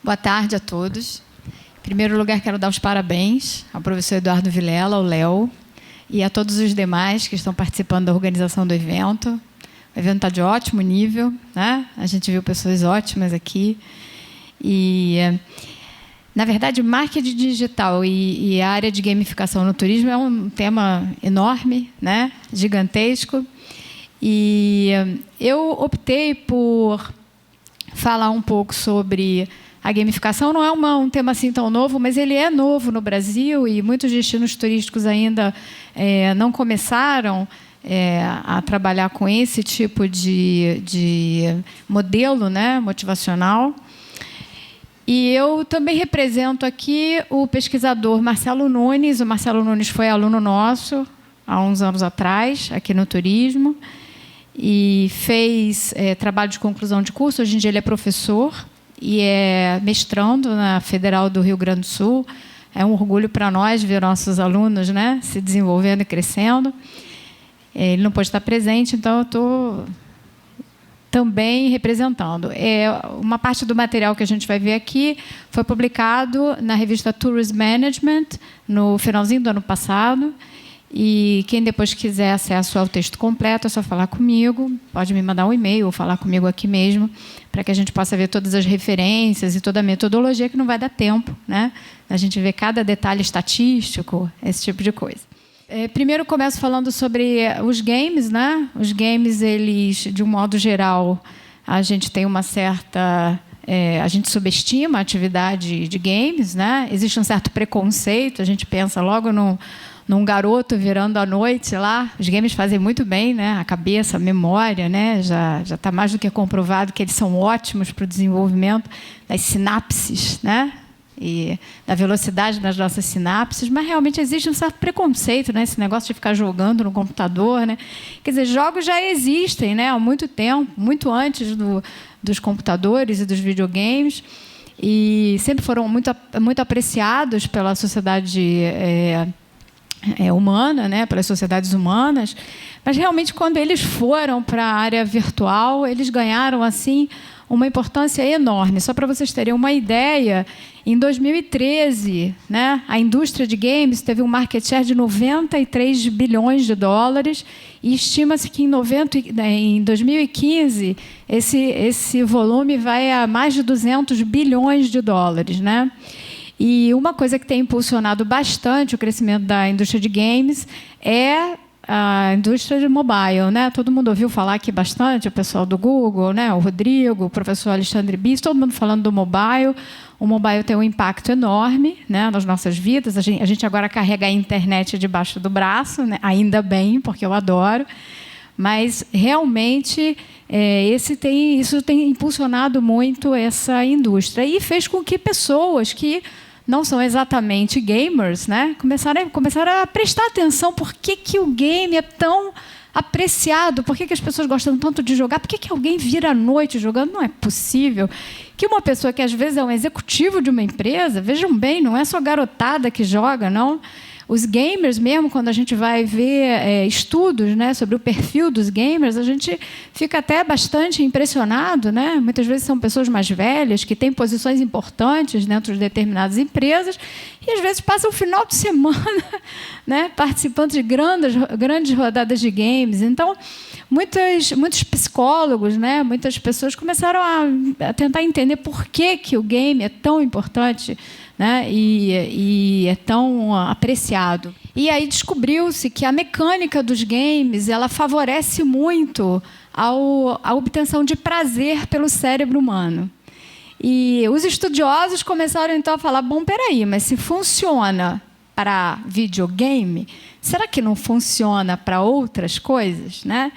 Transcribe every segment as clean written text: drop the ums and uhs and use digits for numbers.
Boa tarde a todos. Em primeiro lugar, quero dar os parabéns ao professor Eduardo Vilela, ao Léo, e a todos os demais que estão participando da organização do evento. O evento está de ótimo nível, né? A gente viu pessoas ótimas aqui. E, na verdade, marketing digital e a área de gamificação no turismo é um tema enorme, né? Gigantesco. E eu optei por falar um pouco sobre a gamificação. Não é um tema assim tão novo, mas ele é novo no Brasil e muitos destinos turísticos ainda não começaram a trabalhar com esse tipo de modelo, né, motivacional. E eu também represento aqui o pesquisador Marcelo Nunes. O Marcelo Nunes foi aluno nosso há uns anos atrás, aqui no turismo, e fez trabalho de conclusão de curso. Hoje em dia ele é professor e é mestrando na Federal do Rio Grande do Sul. É um orgulho para nós ver nossos alunos, né, se desenvolvendo e crescendo. Ele não pôde estar presente, então eu estou também representando. Uma parte do material que a gente vai ver aqui foi publicado na revista Tourist Management no finalzinho do ano passado. E quem depois quiser acesso ao texto completo, é só falar comigo, pode me mandar um e-mail ou falar comigo aqui mesmo, para que a gente possa ver todas as referências e toda a metodologia, que não vai dar tempo, né? A gente vê cada detalhe estatístico, esse tipo de coisa. Primeiro começo falando sobre os games, né? Os games, eles, de um modo geral, a gente tem uma certa... a gente subestima a atividade de games, né? Existe um certo preconceito, a gente pensa logo num garoto virando à noite lá. Os games fazem muito bem, né? A cabeça, a memória, né? Já está mais do que comprovado que eles são ótimos para o desenvolvimento das sinapses, né? E da velocidade das nossas sinapses, mas realmente existe um certo preconceito, né? Esse negócio de ficar jogando no computador, né? Quer dizer, jogos já existem, né? Há muito tempo, muito antes dos computadores e dos videogames, e sempre foram muito apreciados pela sociedade humana, né? Pelas sociedades humanas, mas realmente quando eles foram para a área virtual, eles ganharam assim uma importância enorme. Só para vocês terem uma ideia, em 2013, né, a indústria de games teve um market share de 93 bilhões de dólares e estima-se que em 2015 esse volume vai a mais de 200 bilhões de dólares, né? E uma coisa que tem impulsionado bastante o crescimento da indústria de games é a indústria de mobile, né? Todo mundo ouviu falar aqui bastante, o pessoal do Google, né? O Rodrigo, o professor Alexandre Bis, todo mundo falando do mobile. O mobile tem um impacto enorme, né, nas nossas vidas. A gente agora carrega a internet debaixo do braço, né? Ainda bem, porque eu adoro. Mas, realmente, isso tem impulsionado muito essa indústria. E fez com que pessoas que não são exatamente gamers, né, começaram a prestar atenção por que o game é tão apreciado, por que as pessoas gostam tanto de jogar, por que alguém vira à noite jogando. Não é possível que uma pessoa que, às vezes, é um executivo de uma empresa, vejam bem, não é só garotada que joga, não. Os gamers mesmo, quando a gente vai ver estudos, né, sobre o perfil dos gamers, a gente fica até bastante impressionado, né? Muitas vezes são pessoas mais velhas, que têm posições importantes dentro de determinadas empresas, e às vezes passam o final de semana, né, participando de grandes rodadas de games. Então, muitos psicólogos, né, muitas pessoas começaram a tentar entender por que o game é tão importante, né, e é tão apreciado. E aí descobriu-se que a mecânica dos games ela favorece muito a obtenção de prazer pelo cérebro humano. E os estudiosos começaram então a falar: bom, peraí, mas se funciona para videogame, será que não funciona para outras coisas, né?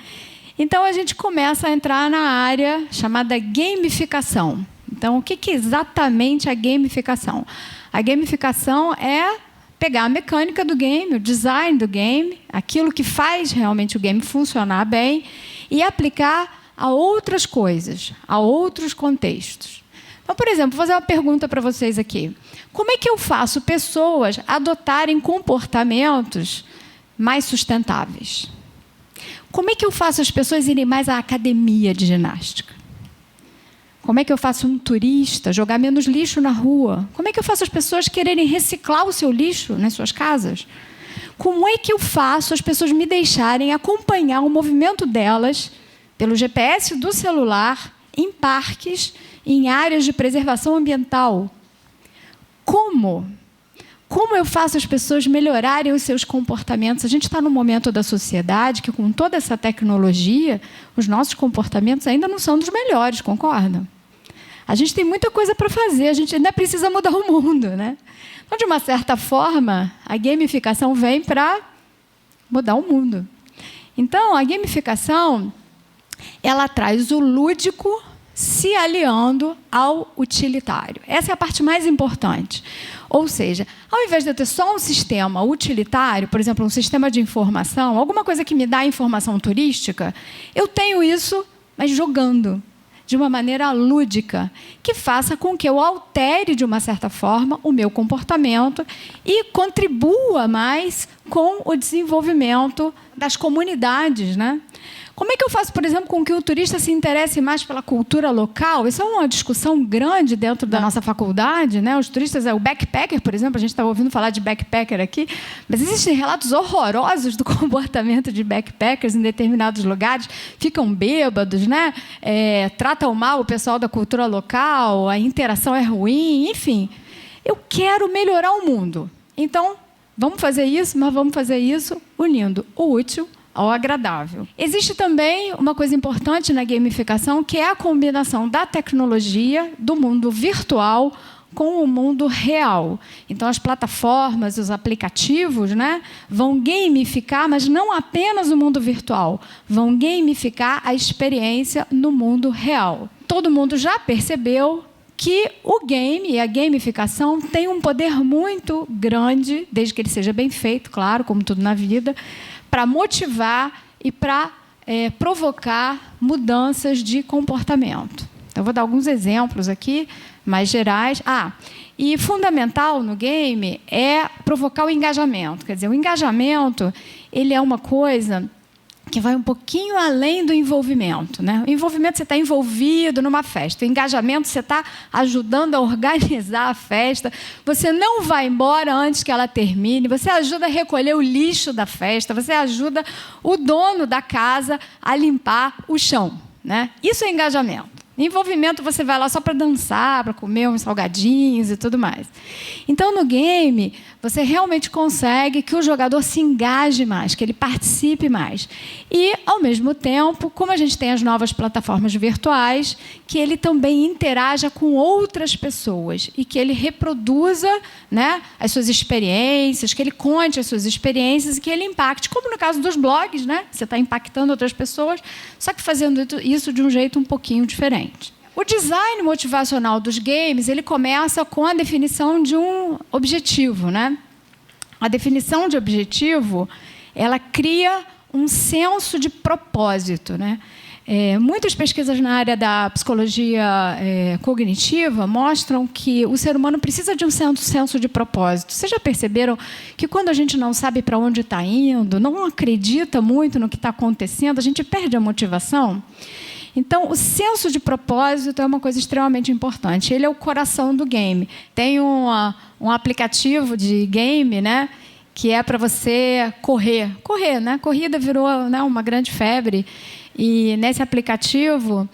Então a gente começa a entrar na área chamada gamificação. Então, o que é exatamente a gamificação? A gamificação é pegar a mecânica do game, o design do game, aquilo que faz realmente o game funcionar bem, e aplicar a outras coisas, a outros contextos. Então, por exemplo, vou fazer uma pergunta para vocês aqui. Como é que eu faço pessoas adotarem comportamentos mais sustentáveis? Como é que eu faço as pessoas irem mais à academia de ginástica? Como é que eu faço um turista jogar menos lixo na rua? Como é que eu faço as pessoas quererem reciclar o seu lixo nas suas casas? Como é que eu faço as pessoas me deixarem acompanhar o movimento delas pelo GPS do celular em parques, em áreas de preservação ambiental? Como? Como eu faço as pessoas melhorarem os seus comportamentos? A gente está num momento da sociedade que, com toda essa tecnologia, os nossos comportamentos ainda não são dos melhores, concorda? A gente tem muita coisa para fazer, a gente ainda precisa mudar o mundo, né? Então, de uma certa forma, a gamificação vem para mudar o mundo. Então, a gamificação, ela traz o lúdico se aliando ao utilitário. Essa é a parte mais importante. Ou seja, ao invés de eu ter só um sistema utilitário, por exemplo, um sistema de informação, alguma coisa que me dá informação turística, eu tenho isso, mas jogando, de uma maneira lúdica, que faça com que eu altere, de uma certa forma, o meu comportamento e contribua mais com o desenvolvimento das comunidades, né? Como é que eu faço, por exemplo, com que o turista se interesse mais pela cultura local? Isso é uma discussão grande dentro da nossa faculdade, né? Os turistas, o backpacker, por exemplo, a gente estava ouvindo falar de backpacker aqui, mas existem relatos horrorosos do comportamento de backpackers em determinados lugares, ficam bêbados, né? Tratam mal o pessoal da cultura local, a interação é ruim, enfim. Eu quero melhorar o mundo. Então, vamos fazer isso, mas vamos fazer isso unindo o útil ao agradável. Existe também uma coisa importante na gamificação, que é a combinação da tecnologia, do mundo virtual, com o mundo real. Então, as plataformas, os aplicativos, né, vão gamificar, mas não apenas o mundo virtual, vão gamificar a experiência no mundo real. Todo mundo já percebeu que o game e a gamificação têm um poder muito grande, desde que ele seja bem feito, claro, como tudo na vida, para motivar e para provocar mudanças de comportamento. Eu vou dar alguns exemplos aqui, mais gerais. E fundamental no game é provocar o engajamento. Quer dizer, o engajamento ele é uma coisa que vai um pouquinho além do envolvimento, né? O envolvimento, você está envolvido numa festa. O engajamento, você está ajudando a organizar a festa. Você não vai embora antes que ela termine. Você ajuda a recolher o lixo da festa. Você ajuda o dono da casa a limpar o chão, né? Isso é engajamento. Envolvimento, você vai lá só para dançar, para comer uns salgadinhos e tudo mais. Então, no game, você realmente consegue que o jogador se engaje mais, que ele participe mais. E, ao mesmo tempo, como a gente tem as novas plataformas virtuais, que ele também interaja com outras pessoas e que ele reproduza, né, as suas experiências, que ele conte as suas experiências e que ele impacte, como no caso dos blogs, né? Você está impactando outras pessoas, só que fazendo isso de um jeito um pouquinho diferente. O design motivacional dos games, ele começa com a definição de um objetivo, né? A definição de objetivo, ela cria um senso de propósito, né? Muitas pesquisas na área da psicologia cognitiva mostram que o ser humano precisa de um senso de propósito. Vocês já perceberam que quando a gente não sabe para onde está indo, não acredita muito no que está acontecendo, a gente perde a motivação? Então, o senso de propósito é uma coisa extremamente importante. Ele é o coração do game. Tem um aplicativo de game, né, que é para você correr. Correr, né? Corrida virou, né, uma grande febre. E, nesse aplicativo,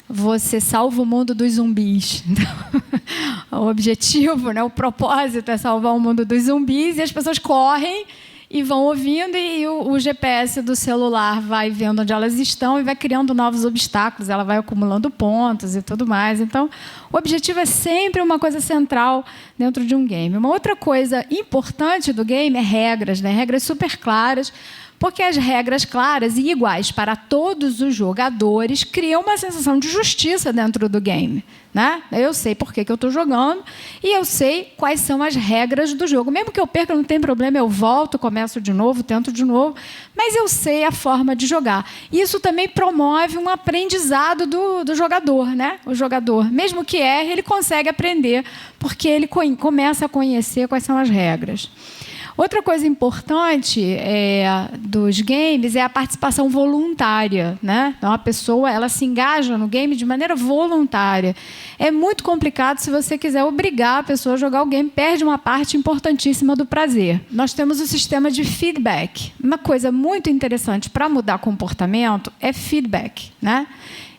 você salva o mundo dos zumbis. Então, o objetivo, né, o propósito é salvar o mundo dos zumbis e as pessoas correm e vão ouvindo, e o GPS do celular vai vendo onde elas estão e vai criando novos obstáculos, ela vai acumulando pontos e tudo mais. Então, o objetivo é sempre uma coisa central dentro de um game. Uma outra coisa importante do game é regras, né? Regras super claras, porque as regras claras e iguais para todos os jogadores criam uma sensação de justiça dentro do game, né? Eu sei por que eu estou jogando e eu sei quais são as regras do jogo. Mesmo que eu perca, não tem problema, eu volto, começo de novo, tento de novo, mas eu sei a forma de jogar. Isso também promove um aprendizado do jogador, né? O jogador, mesmo que erre, ele consegue aprender, porque ele começa a conhecer quais são as regras. Outra coisa importante dos games é a participação voluntária, né? Então, a pessoa ela se engaja no game de maneira voluntária. É muito complicado se você quiser obrigar a pessoa a jogar o game, perde uma parte importantíssima do prazer. Nós temos o sistema de feedback. Uma coisa muito interessante para mudar comportamento é feedback, né?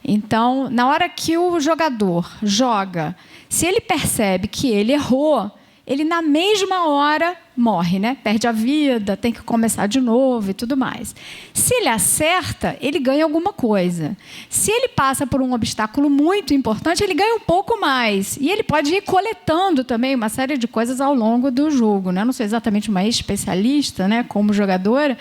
Então, na hora que o jogador joga, se ele percebe que ele errou, ele, na mesma hora, morre, né? Perde a vida, tem que começar de novo e tudo mais. Se ele acerta, ele ganha alguma coisa. Se ele passa por um obstáculo muito importante, ele ganha um pouco mais. E ele pode ir coletando também uma série de coisas ao longo do jogo, né? Eu não sou exatamente uma especialista, né, como jogadora,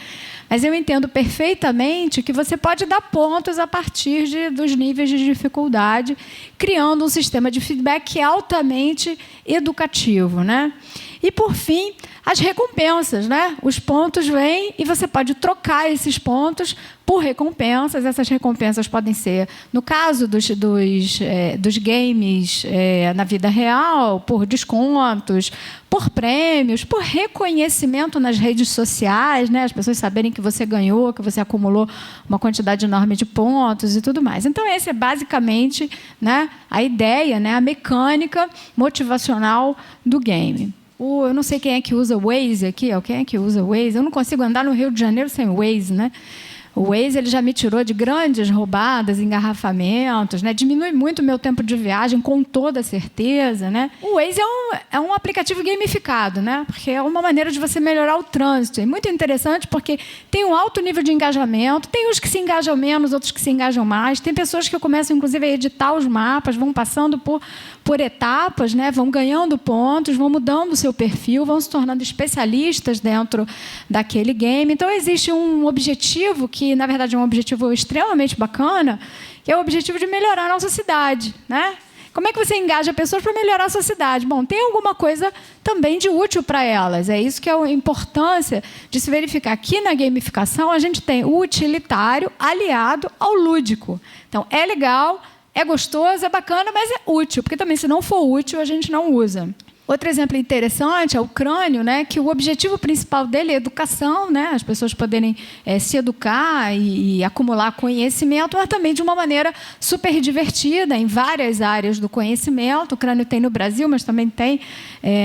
mas eu entendo perfeitamente que você pode dar pontos a partir dos níveis de dificuldade, criando um sistema de feedback que é altamente educativo, né? E, por fim, as recompensas, né? Os pontos vêm e você pode trocar esses pontos por recompensas. Essas recompensas podem ser, no caso dos games na vida real, por descontos, por prêmios, por reconhecimento nas redes sociais, né? As pessoas saberem que você ganhou, que você acumulou uma quantidade enorme de pontos e tudo mais. Então, essa é basicamente, né, a ideia, né, a mecânica motivacional do game. Eu não sei quem é que usa o Waze aqui. Quem é que usa o Waze? Eu não consigo andar no Rio de Janeiro sem o Waze, né? O Waze ele já me tirou de grandes roubadas, engarrafamentos, né? Diminui muito o meu tempo de viagem, com toda certeza, né? O Waze é um aplicativo gamificado, né? Porque é uma maneira de você melhorar o trânsito. É muito interessante porque tem um alto nível de engajamento, tem uns que se engajam menos, outros que se engajam mais. Tem pessoas que começam, inclusive, a editar os mapas, vão passando por etapas, né? Vão ganhando pontos, vão mudando o seu perfil, vão se tornando especialistas dentro daquele game. Então, existe um objetivo que, na verdade, é um objetivo extremamente bacana, que é o objetivo de melhorar a nossa cidade, né? Como é que você engaja pessoas para melhorar a sua cidade? Bom, tem alguma coisa também de útil para elas. É isso que é a importância de se verificar. Aqui na gamificação, a gente tem o utilitário aliado ao lúdico. Então, é legal, é gostoso, é bacana, mas é útil, porque também, se não for útil, a gente não usa. Outro exemplo interessante é o crânio, né, que o objetivo principal dele é educação, né, as pessoas poderem se educar e acumular conhecimento, mas também de uma maneira super divertida em várias áreas do conhecimento. O crânio tem no Brasil, mas também tem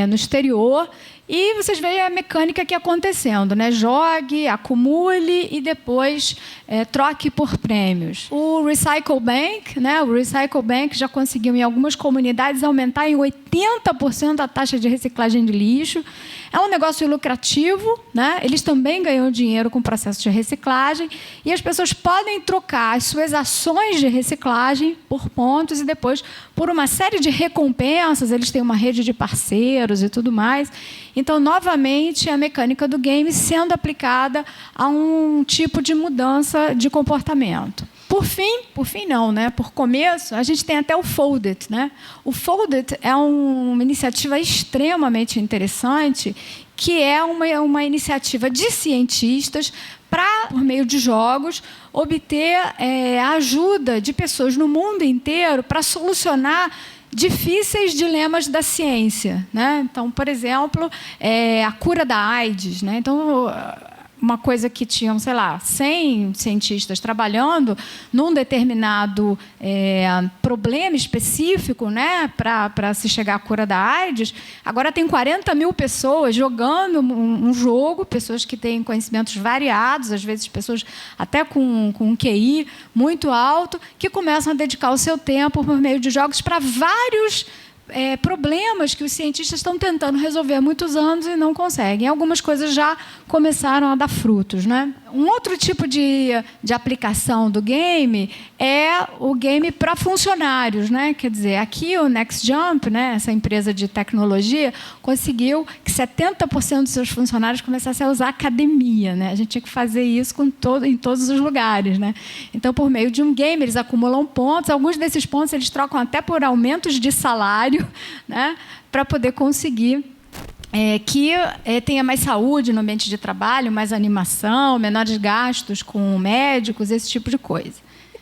no exterior. E vocês veem a mecânica aqui acontecendo, né? Jogue, acumule e depois troque por prêmios. O Recycle Bank, né? O Recycle Bank já conseguiu, em algumas comunidades, aumentar em 80% a taxa de reciclagem de lixo. É um negócio lucrativo, né? Eles também ganham dinheiro com o processo de reciclagem e as pessoas podem trocar as suas ações de reciclagem por pontos e depois por uma série de recompensas. Eles têm uma rede de parceiros e tudo mais. Então, novamente, a mecânica do game sendo aplicada a um tipo de mudança de comportamento. Por fim não, né? Por começo, a gente tem até o Foldit, né? O Foldit é uma iniciativa extremamente interessante, que é uma iniciativa de cientistas para, por meio de jogos, obter a ajuda de pessoas no mundo inteiro para solucionar difíceis dilemas da ciência, né? Então, por exemplo, a cura da AIDS, né? Então, uma coisa que tinham, sei lá, 100 cientistas trabalhando num determinado problema específico, né, para se chegar à cura da AIDS, agora tem 40 mil pessoas jogando um jogo, pessoas que têm conhecimentos variados, às vezes pessoas até com um QI muito alto, que começam a dedicar o seu tempo por meio de jogos para vários problemas que os cientistas estão tentando resolver há muitos anos e não conseguem. Algumas coisas já começaram a dar frutos, né? Um outro tipo de aplicação do game é o game para funcionários, né? Quer dizer, aqui o Next Jump, né, essa empresa de tecnologia, conseguiu que 70% dos seus funcionários começassem a usar academia, né? A gente tinha que fazer isso em todos os lugares, né? Então, por meio de um game, eles acumulam pontos. Alguns desses pontos eles trocam até por aumentos de salário, né, para poder conseguir que tenha mais saúde no ambiente de trabalho, mais animação, menores gastos com médicos, esse tipo de coisa.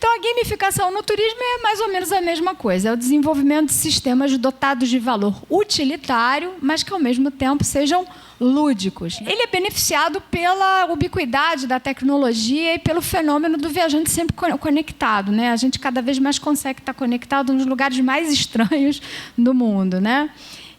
Então, a gamificação no turismo é mais ou menos a mesma coisa. É o desenvolvimento de sistemas dotados de valor utilitário, mas que, ao mesmo tempo, sejam lúdicos. Ele é beneficiado pela ubiquidade da tecnologia e pelo fenômeno do viajante sempre conectado, né? A gente cada vez mais consegue estar conectado nos lugares mais estranhos do mundo, né?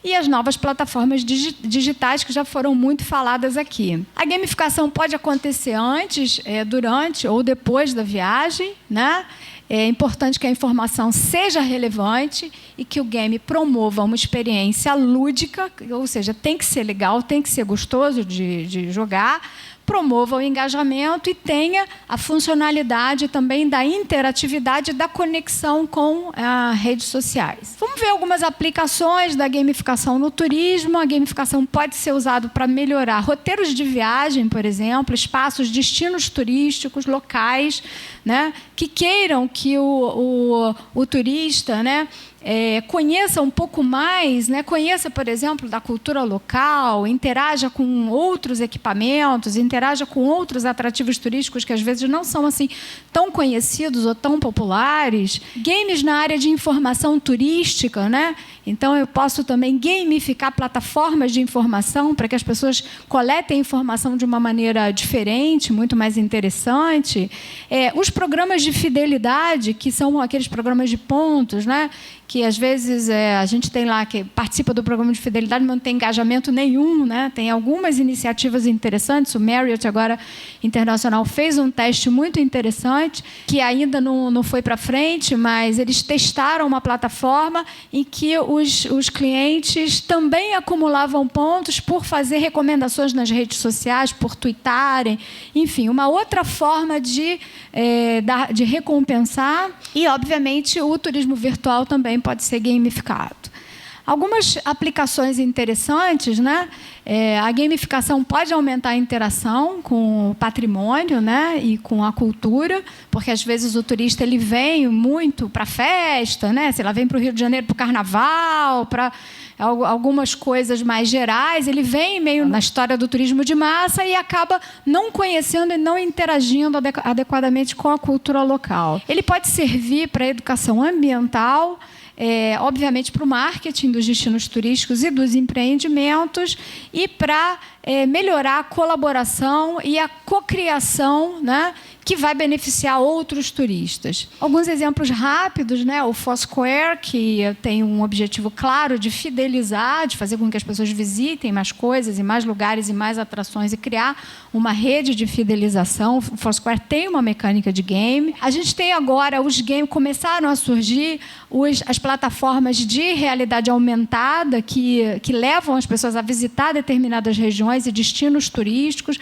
E as novas plataformas digitais que já foram muito faladas aqui. A gamificação pode acontecer antes, durante ou depois da viagem, né? É importante que a informação seja relevante e que o game promova uma experiência lúdica, ou seja, tem que ser legal, tem que ser gostoso de jogar, promova o engajamento e tenha a funcionalidade também da interatividade da conexão com redes sociais. Vamos ver algumas aplicações da gamificação no turismo. A gamificação pode ser usada para melhorar roteiros de viagem, por exemplo, espaços, destinos turísticos, locais, né, que queiram que o turista, né, conheça um pouco mais, né? Conheça, por exemplo, da cultura local, interaja com outros equipamentos, interaja com outros atrativos turísticos que às vezes não são assim tão conhecidos ou tão populares. Games na área de informação turística, né? Então, eu posso também gamificar plataformas de informação para que as pessoas coletem informação de uma maneira diferente, muito mais interessante. Os programas de fidelidade, que são aqueles programas de pontos, né? Que às vezes a gente tem lá que participa do programa de fidelidade, mas não tem engajamento nenhum, né? Tem algumas iniciativas interessantes. O Marriott, agora internacional, fez um teste muito interessante, que ainda não foi para frente, mas eles testaram uma plataforma em que os clientes também acumulavam pontos por fazer recomendações nas redes sociais, por tweetarem, enfim, uma outra forma de recompensar. E, obviamente, o turismo virtual também pode ser gamificado. Algumas aplicações interessantes, né? A gamificação pode aumentar a interação com o patrimônio, né? E com a cultura, porque às vezes o turista ele vem muito para a festa, né? Se ela vem para o Rio de Janeiro para o carnaval, para algumas coisas mais gerais, ele vem meio na história do turismo de massa e acaba não conhecendo e não interagindo adequadamente com a cultura local. Ele pode servir para a educação ambiental, obviamente para o marketing dos destinos turísticos e dos empreendimentos e para melhorar a colaboração e a cocriação, né, que vai beneficiar outros turistas. Alguns exemplos rápidos, né? O Foursquare, que tem um objetivo claro de fidelizar, de fazer com que as pessoas visitem mais coisas e mais lugares e mais atrações e criar uma rede de fidelização. O Foursquare tem uma mecânica de game. A gente tem agora os games, começaram a surgir as plataformas de realidade aumentada que levam as pessoas a visitar determinadas regiões e destinos turísticos.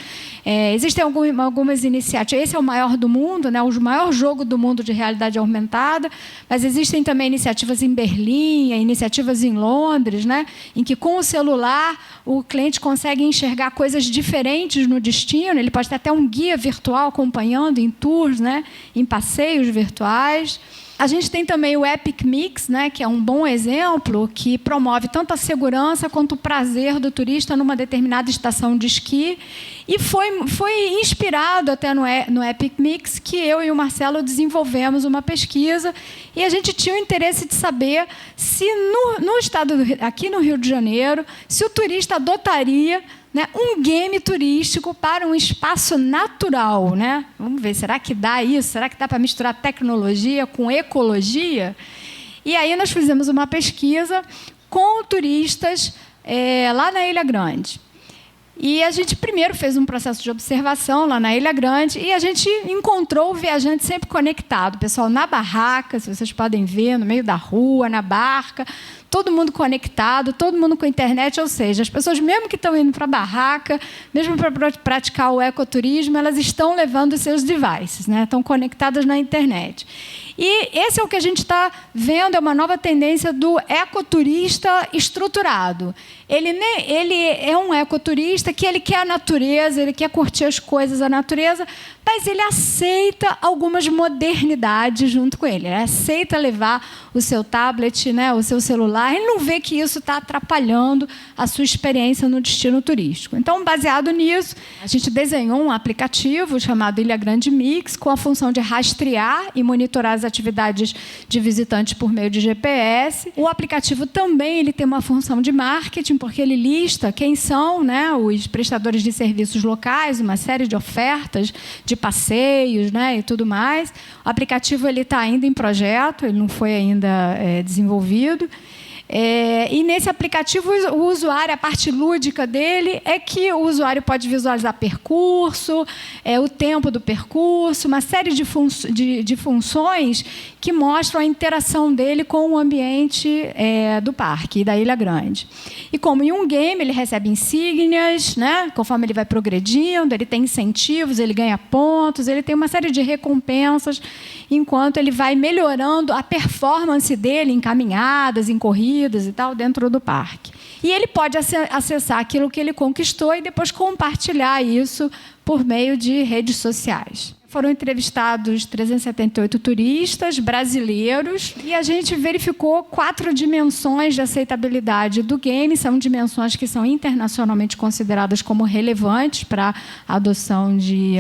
Existem algumas iniciativas. Esse é o maior do mundo, né? O maior jogo do mundo de realidade aumentada, mas existem também iniciativas em Berlim, iniciativas em Londres, né? Em que com o celular o cliente consegue enxergar coisas diferentes no destino. Ele pode ter até um guia virtual acompanhando em tours, né? Em passeios virtuais. A gente tem também o Epic Mix, né, que é um bom exemplo, que promove tanto a segurança quanto o prazer do turista numa determinada estação de esqui. E foi inspirado até no Epic Mix que eu e o Marcelo desenvolvemos uma pesquisa e a gente tinha o interesse de saber se no estado aqui no Rio de Janeiro, se o turista adotaria, né, um game turístico para um espaço natural, né? Vamos ver, será que dá isso? Será que dá para misturar tecnologia com ecologia? E aí nós fizemos uma pesquisa com turistas lá na Ilha Grande. E a gente primeiro fez um processo de observação lá na Ilha Grande e a gente encontrou o viajante sempre conectado. O pessoal na barraca, se vocês podem ver, no meio da rua, na barca, todo mundo conectado, todo mundo com internet, ou seja, as pessoas mesmo que estão indo para a barraca, mesmo para praticar o ecoturismo, elas estão levando os seus devices, né? Estão conectadas na internet. E esse é o que a gente está vendo, é uma nova tendência do ecoturista estruturado. Ele é um ecoturista que ele quer a natureza, ele quer curtir as coisas da natureza, mas ele aceita algumas modernidades junto com ele. Ele aceita levar o seu tablet, né, o seu celular. Ele não vê que isso está atrapalhando a sua experiência no destino turístico. Então, baseado nisso, a gente desenhou um aplicativo chamado Ilha Grande Mix, com a função de rastrear e monitorar as atividades de visitantes por meio de GPS. O aplicativo também ele tem uma função de marketing, porque ele lista quem são, né, os prestadores de serviços locais, uma série de ofertas de passeios, né, e tudo mais. O aplicativo está ainda em projeto, ele não foi ainda desenvolvido. E nesse aplicativo, o usuário, a parte lúdica dele é que o usuário pode visualizar percurso, o tempo do percurso, uma série de funções que mostram a interação dele com o ambiente do parque, da Ilha Grande. E como em um game, ele recebe insígnias, né? Conforme ele vai progredindo, ele tem incentivos, ele ganha pontos, ele tem uma série de recompensas, enquanto ele vai melhorando a performance dele em caminhadas, em corridas e tal, dentro do parque. E ele pode acessar aquilo que ele conquistou e depois compartilhar isso por meio de redes sociais. Foram entrevistados 378 turistas brasileiros e a gente verificou 4 dimensões de aceitabilidade do game. São dimensões que são internacionalmente consideradas como relevantes para a adoção de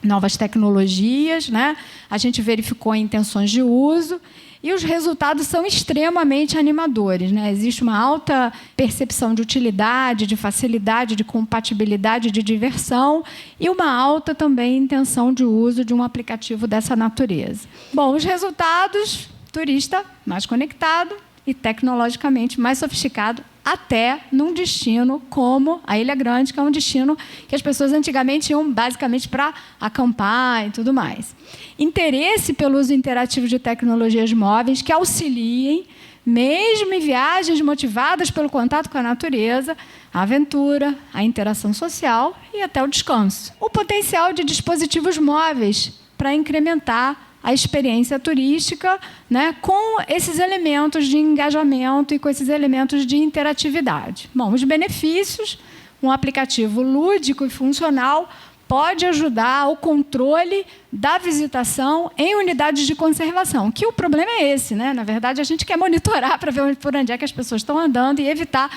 novas tecnologias, né? A gente verificou intenções de uso e os resultados são extremamente animadores, né? Existe uma alta percepção de utilidade, de facilidade, de compatibilidade, de diversão e uma alta também intenção de uso de um aplicativo dessa natureza. Bom, os resultados: turista mais conectado e tecnologicamente mais sofisticado, até num destino como a Ilha Grande, que é um destino que as pessoas antigamente iam basicamente para acampar e tudo mais. Interesse pelo uso interativo de tecnologias móveis que auxiliem, mesmo em viagens motivadas pelo contato com a natureza, a aventura, a interação social e até o descanso. O potencial de dispositivos móveis para incrementar a experiência turística, né, com esses elementos de engajamento e com esses elementos de interatividade. Bom, os benefícios: um aplicativo lúdico e funcional pode ajudar ao controle da visitação em unidades de conservação, que o problema é esse, né? Na verdade, a gente quer monitorar para ver por onde é que as pessoas estão andando e evitar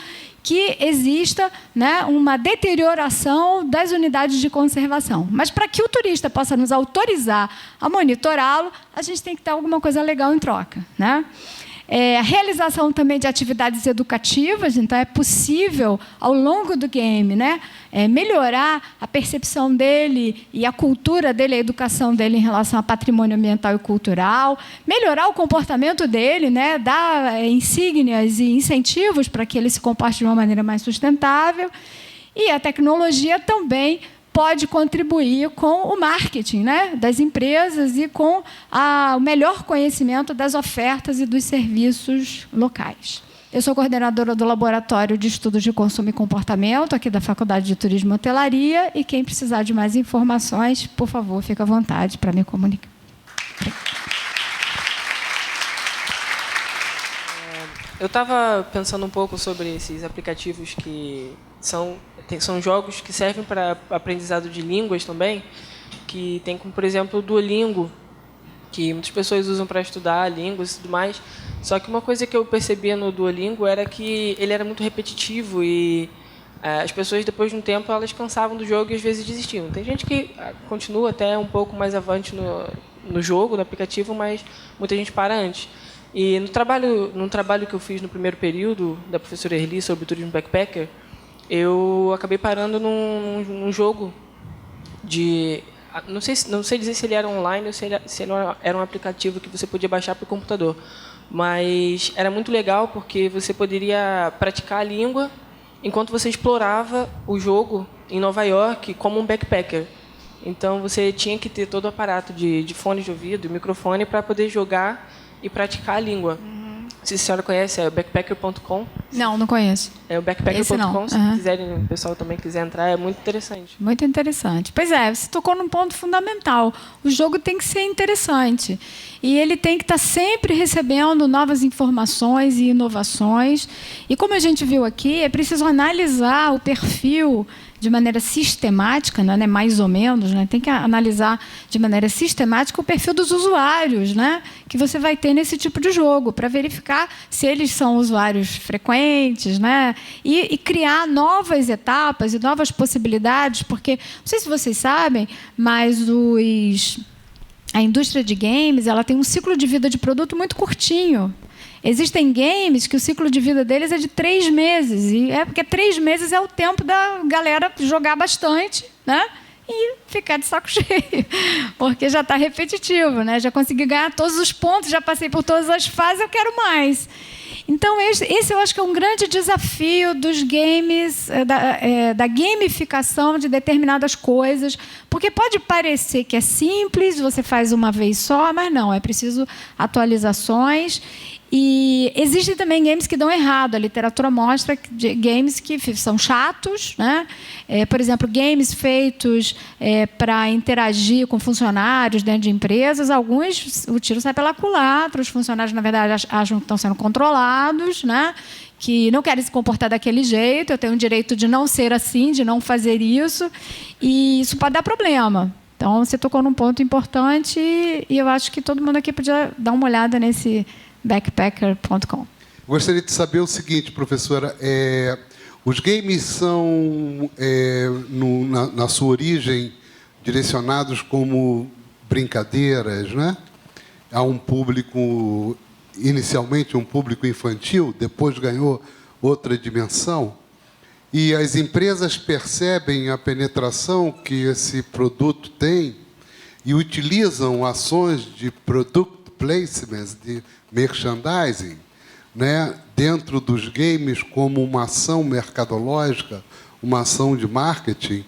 que exista, né, uma deterioração das unidades de conservação. Mas, para que o turista possa nos autorizar a monitorá-lo, a gente tem que ter alguma coisa legal em troca, né? A realização também de atividades educativas, então é possível, ao longo do game, né, melhorar a percepção dele e a cultura dele, a educação dele em relação a patrimônio ambiental e cultural, melhorar o comportamento dele, né, dar insígnias e incentivos para que ele se comporte de uma maneira mais sustentável. E a tecnologia também pode contribuir com o marketing, né, das empresas e com o melhor conhecimento das ofertas e dos serviços locais. Eu sou coordenadora do Laboratório de Estudos de Consumo e Comportamento, aqui da Faculdade de Turismo e Hotelaria, e quem precisar de mais informações, por favor, fique à vontade para me comunicar. Eu estava pensando um pouco sobre esses aplicativos que são jogos que servem para aprendizado de línguas também, que tem como, por exemplo, o Duolingo, que muitas pessoas usam para estudar línguas e tudo mais. Só que uma coisa que eu percebia no Duolingo era que ele era muito repetitivo e as pessoas, depois de um tempo, elas cansavam do jogo e às vezes desistiam. Tem gente que continua até um pouco mais avante no jogo, no aplicativo, mas muita gente para antes. E no trabalho que eu fiz no primeiro período, da professora Erli, sobre turismo backpacker, eu acabei parando num jogo de... Não sei dizer se ele era online ou se ele era um aplicativo que você podia baixar para o computador. Mas era muito legal porque você poderia praticar a língua enquanto você explorava o jogo em Nova York como um backpacker. Então, você tinha que ter todo o aparato de fone de ouvido, microfone, para poder jogar e praticar a língua. Se a senhora conhece, é backpacker.com. Não conheço. É o backpacker.com, se quiserem, o pessoal também quiser entrar, é muito interessante. Muito interessante. Pois é, você tocou num ponto fundamental. O jogo tem que ser interessante. E ele tem que estar sempre recebendo novas informações e inovações. E como a gente viu aqui, é preciso analisar o perfil de maneira sistemática, né, mais ou menos, né, tem que analisar de maneira sistemática o perfil dos usuários, né, que você vai ter nesse tipo de jogo, para verificar se eles são usuários frequentes, né, e criar novas etapas e novas possibilidades, porque, não sei se vocês sabem, mas a indústria de games ela tem um ciclo de vida de produto muito curtinho. Existem games que o ciclo de vida deles é de 3 meses. E porque 3 meses é o tempo da galera jogar bastante, né? E ficar de saco cheio. Porque já está repetitivo, né? Já consegui ganhar todos os pontos, já passei por todas as fases, eu quero mais. Então, esse eu acho que é um grande desafio dos games, da gamificação de determinadas coisas, porque pode parecer que é simples, você faz uma vez só, mas não, é preciso atualizações. E existem também games que dão errado. A literatura mostra games que são chatos, né? Por exemplo, games feitos para interagir com funcionários dentro de empresas. Alguns, o tiro sai pela culatra, os funcionários, na verdade, acham que estão sendo controlados, né? Que não querem se comportar daquele jeito. Eu tenho o direito de não ser assim, de não fazer isso. E isso pode dar problema. Então, você tocou num ponto importante e eu acho que todo mundo aqui podia dar uma olhada nesse backpacker.com. Gostaria de saber o seguinte, professora, os games são, na sua origem, direcionados como brincadeiras, né? Há um público, inicialmente um público infantil, depois ganhou outra dimensão, e as empresas percebem a penetração que esse produto tem e utilizam ações de product placements, de merchandising, né, dentro dos games como uma ação mercadológica, uma ação de marketing.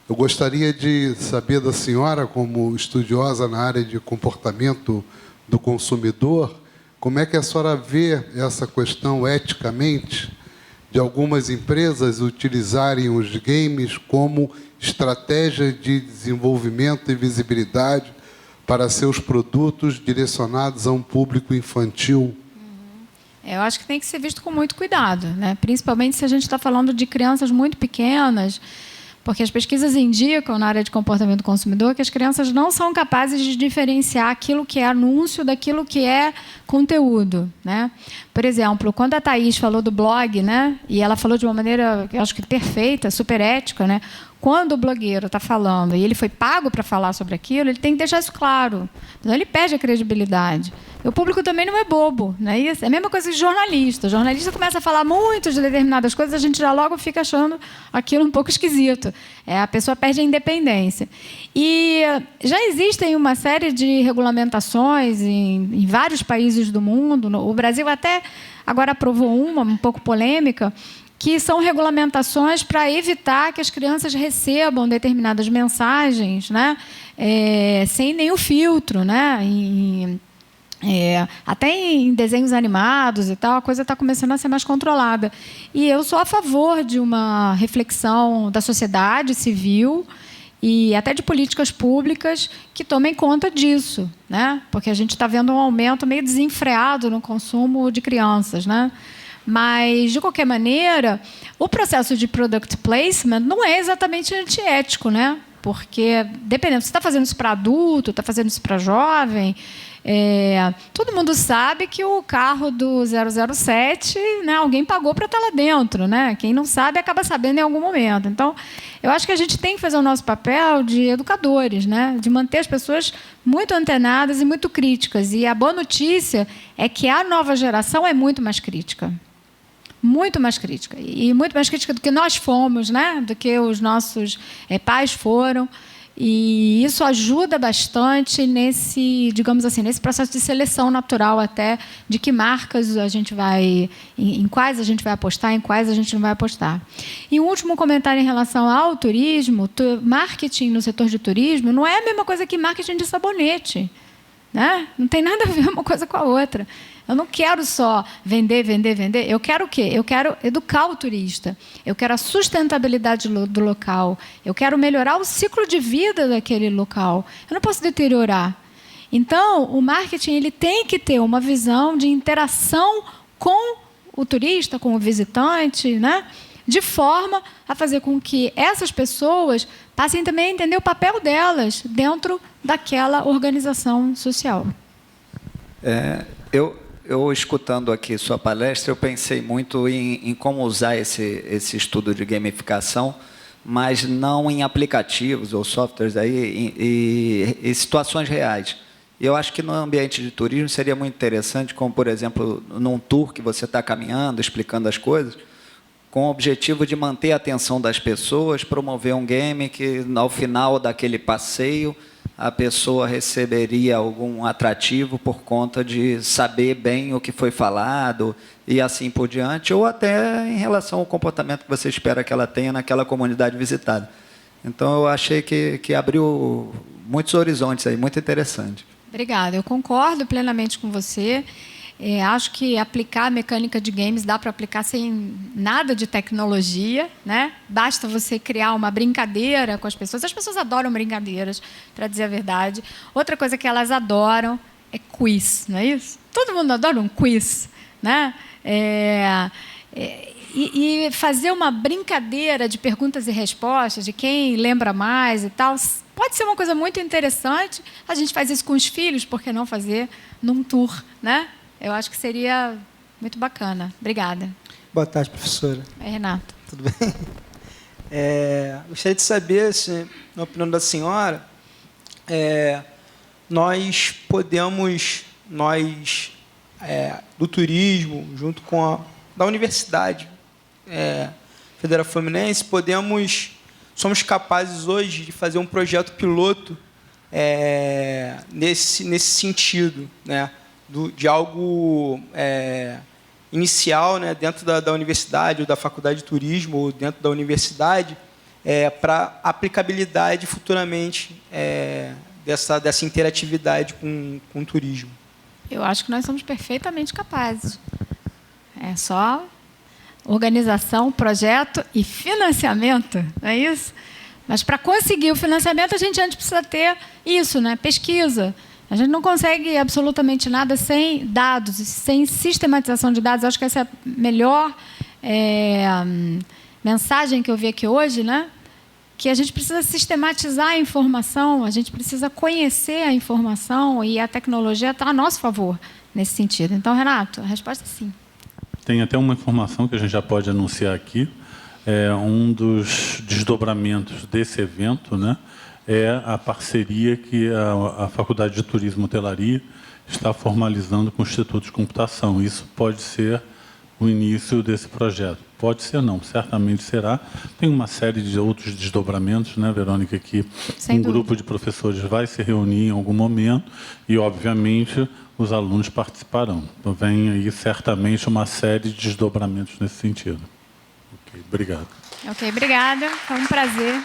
Eu gostaria de saber da senhora, como estudiosa na área de comportamento do consumidor, como é que a senhora vê essa questão eticamente de algumas empresas utilizarem os games como estratégia de desenvolvimento e visibilidade para seus produtos direcionados a um público infantil? Eu acho que tem que ser visto com muito cuidado, né? Principalmente se a gente está falando de crianças muito pequenas, porque as pesquisas indicam, na área de comportamento do consumidor, que as crianças não são capazes de diferenciar aquilo que é anúncio daquilo que é conteúdo, né? Por exemplo, quando a Thaís falou do blog, né, e ela falou de uma maneira, eu acho que perfeita, super ética, né? Quando o blogueiro está falando e ele foi pago para falar sobre aquilo, ele tem que deixar isso claro. Senão ele perde a credibilidade. O público também não é bobo, não é isso? É a mesma coisa que jornalista. O jornalista começa a falar muito de determinadas coisas, a gente já logo fica achando aquilo um pouco esquisito. A pessoa perde a independência. E já existem uma série de regulamentações em vários países do mundo. O Brasil até agora aprovou uma um pouco polêmica, que são regulamentações para evitar que as crianças recebam determinadas mensagens, né, sem nenhum filtro, né, até em desenhos animados e tal, a coisa está começando a ser mais controlada. E eu sou a favor de uma reflexão da sociedade civil e até de políticas públicas que tomem conta disso, né, porque a gente está vendo um aumento meio desenfreado no consumo de crianças, né? Mas, de qualquer maneira, o processo de product placement não é exatamente antiético, né? Porque, dependendo, você está fazendo isso para adulto, está fazendo isso para jovem, todo mundo sabe que o carro do 007, né, alguém pagou para estar lá dentro, né? Quem não sabe acaba sabendo em algum momento. Então, eu acho que a gente tem que fazer o nosso papel de educadores, né? De manter as pessoas muito antenadas e muito críticas. E a boa notícia é que a nova geração é muito mais crítica. Muito mais crítica. E muito mais crítica do que nós fomos, né? Do que os nossos pais foram. E isso ajuda bastante nesse, digamos assim, nesse processo de seleção natural até de que marcas a gente vai, em quais a gente vai apostar, em quais a gente não vai apostar. E um último comentário em relação ao turismo, marketing no setor de turismo não é a mesma coisa que marketing de sabonete. né? Não tem nada a ver uma coisa com a outra. Eu não quero só vender, vender, vender. Eu quero o quê? Eu quero educar o turista. Eu quero a sustentabilidade do local. Eu quero melhorar o ciclo de vida daquele local. Eu não posso deteriorar. Então, o marketing ele tem que ter uma visão de interação com o turista, com o visitante, né? De forma a fazer com que essas pessoas passem também a entender o papel delas dentro daquela organização social. Eu escutando aqui sua palestra, eu pensei muito em como usar esse estudo de gamificação, mas não em aplicativos ou softwares aí, em situações reais. Eu acho que no ambiente de turismo seria muito interessante, como, por exemplo, num tour que você está caminhando, explicando as coisas, com o objetivo de manter a atenção das pessoas, promover um game que, ao final daquele passeio, a pessoa receberia algum atrativo por conta de saber bem o que foi falado e assim por diante, ou até em relação ao comportamento que você espera que ela tenha naquela comunidade visitada. Então, eu achei que abriu muitos horizontes aí, muito interessante. Obrigada. Eu concordo plenamente com você. Acho que aplicar a mecânica de games dá para aplicar sem nada de tecnologia, né? Basta você criar uma brincadeira com as pessoas. As pessoas adoram brincadeiras, para dizer a verdade. Outra coisa que elas adoram é quiz, não é isso? Todo mundo adora um quiz, né? E fazer uma brincadeira de perguntas e respostas, de quem lembra mais e tal, pode ser uma coisa muito interessante. A gente faz isso com os filhos, por que não fazer num tour, né? Eu acho que seria muito bacana. Obrigada. Boa tarde, professora. Oi, Renato. Tudo bem? Gostaria de saber, se, na opinião da senhora, nós podemos, do turismo, junto com a da Universidade Federal Fluminense, somos capazes hoje de fazer um projeto piloto nesse sentido, né? De algo inicial, né, dentro da universidade ou da faculdade de turismo ou dentro da universidade, para aplicabilidade futuramente dessa interatividade com o turismo. Eu acho que nós somos perfeitamente capazes. É só organização, projeto e financiamento, não é isso? Mas para conseguir o financiamento, a gente antes precisa ter isso, né? Pesquisa. A gente não consegue absolutamente nada sem dados, sem sistematização de dados. Acho que essa é a melhor mensagem que eu vi aqui hoje, né? Que a gente precisa sistematizar a informação, a gente precisa conhecer a informação e a tecnologia está a nosso favor nesse sentido. Então, Renato, a resposta é sim. Tem até uma informação que a gente já pode anunciar aqui. Um dos desdobramentos desse evento, né? É a parceria que a Faculdade de Turismo e Hotelaria está formalizando com o Instituto de Computação. Isso pode ser o início desse projeto. Pode ser não, certamente será. Tem uma série de outros desdobramentos, né, Verônica, que um grupo de professores vai se reunir em algum momento e, obviamente, os alunos participarão. Então, vem aí certamente uma série de desdobramentos nesse sentido. Ok, obrigado. Ok, obrigada. Foi um prazer.